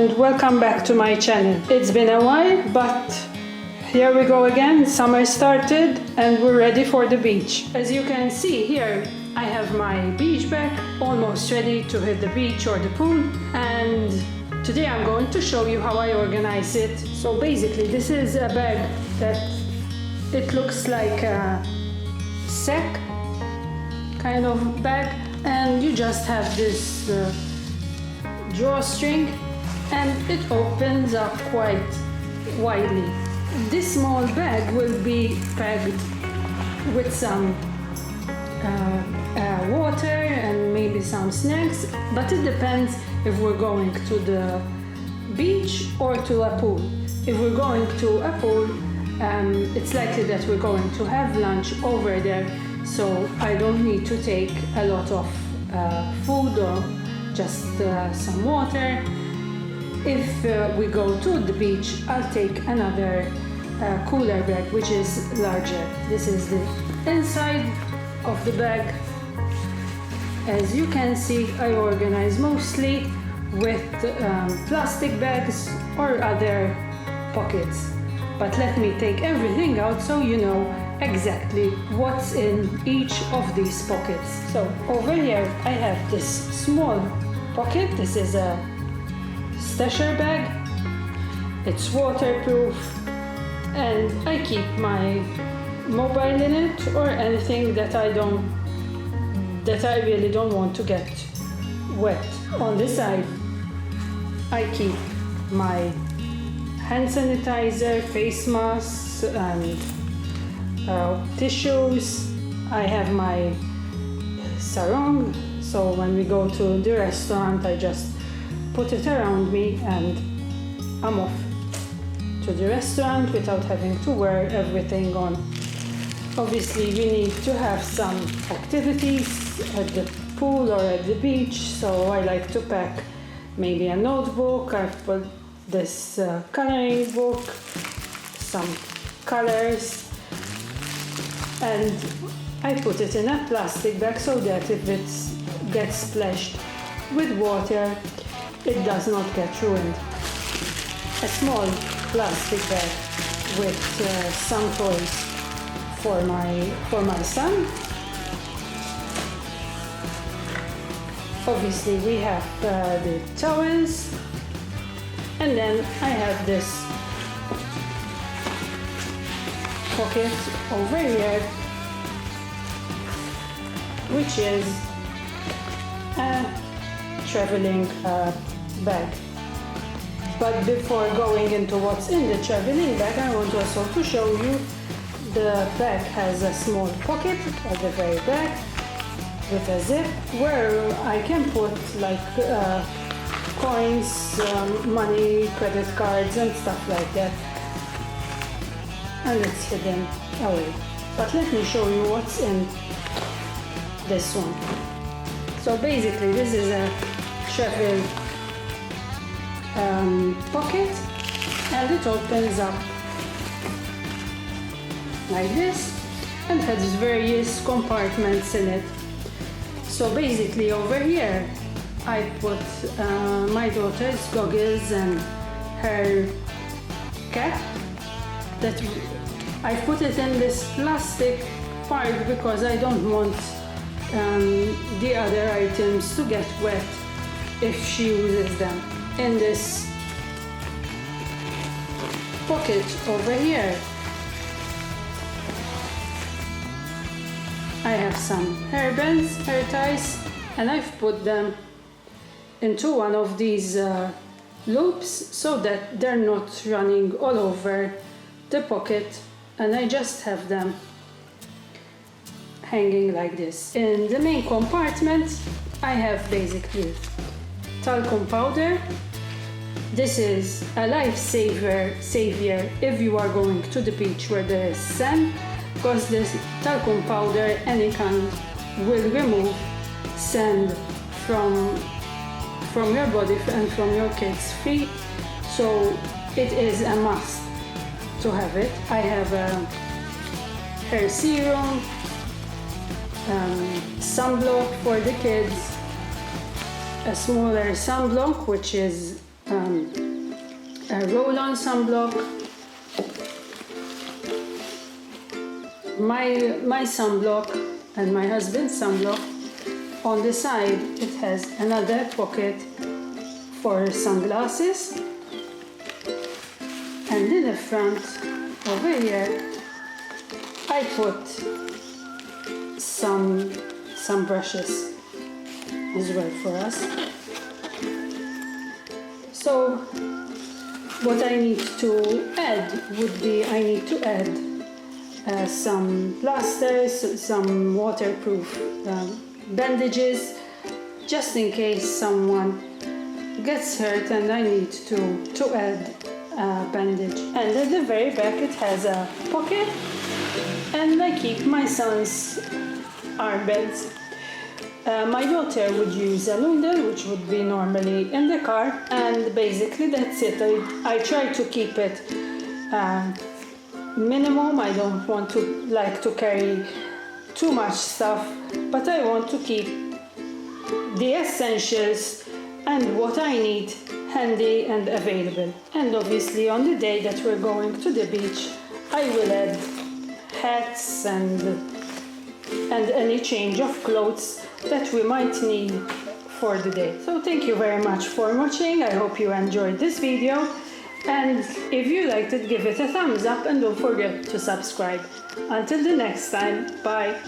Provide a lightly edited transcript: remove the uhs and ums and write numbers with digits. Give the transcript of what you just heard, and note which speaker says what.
Speaker 1: and welcome back to my channel. It's been a while, but here we go again. Summer started and we're ready for the beach. As you can see here, I have my beach bag almost ready to hit the beach or the pool, and today I'm going to show you how I organize it. So basically this is a bag that it looks like a sack kind of bag, and you just have this drawstring and it opens up quite widely. This small bag will be packed with some water and maybe some snacks, but it depends if we're going to the beach or to a pool. If we're going to a pool, it's likely that we're going to have lunch over there, so I don't need to take a lot of food or just some water. If we go to the beach, I'll take another cooler bag which is larger. This is the inside of the bag. As you can see, I organize mostly with plastic bags or other pockets. But let me take everything out so you know exactly what's in each of these pockets. So over here I have this small pocket. This is a stasher bag. It's waterproof and I keep my mobile in it or anything that I really don't want to get wet. On this side I keep my hand sanitizer, face masks and tissues. I have my sarong, so when we go to the restaurant I just put it around me and I'm off to the restaurant without having to wear everything on. Obviously we need to have some activities at the pool or at the beach, so I like to pack maybe a notebook. I've put this coloring book, some colors, and I put it in a plastic bag so that if it gets splashed with water, it does not get ruined. A small plastic bag with some toys for my son. Obviously we have the towels, and then I have this pocket over here which is a traveling bag. But before going into what's in the traveling bag, I want also to show you the bag has a small pocket at the very back with a zip where I can put like coins, money, credit cards and stuff like that, and it's hidden away. But let me show you what's in this one. So basically this is a travel pocket, and it opens up like this and has various compartments in it. So basically over here I put my daughter's goggles and her cap. That I put it in this plastic part because I don't want the other items to get wet if she uses them. In this pocket over here I have some hairbands, hair ties, and I've put them into one of these loops so that they're not running all over the pocket, and I just have them hanging like this. In the main compartment I have basically talcum powder. This is a savior if you are going to the beach where there is sand, because this talcum powder, any kind, will remove sand from your body and from your kids' feet, so it is a must to have it. I have a hair serum, sunblock for the kids, a smaller sunblock which is a roll-on sunblock. My sunblock and my husband's sunblock, on the side it has another pocket for sunglasses, and in the front over here I put some brushes as well for us. So what I need to add would be, I need to add some plasters, some waterproof bandages, just in case someone gets hurt and I need to add a bandage. And at the very back it has a pocket, and I keep my son's armbands. My daughter would use a Lundel, which would be normally in the car, and basically that's it. I try to keep it minimum. I don't want to carry too much stuff, but I want to keep the essentials and what I need handy and available. And obviously on the day that we're going to the beach, I will add hats and any change of clothes that we might need for the day. So thank you very much for watching. I hope you enjoyed this video, and if you liked it, give it a thumbs up and don't forget to subscribe. Until the next time, bye.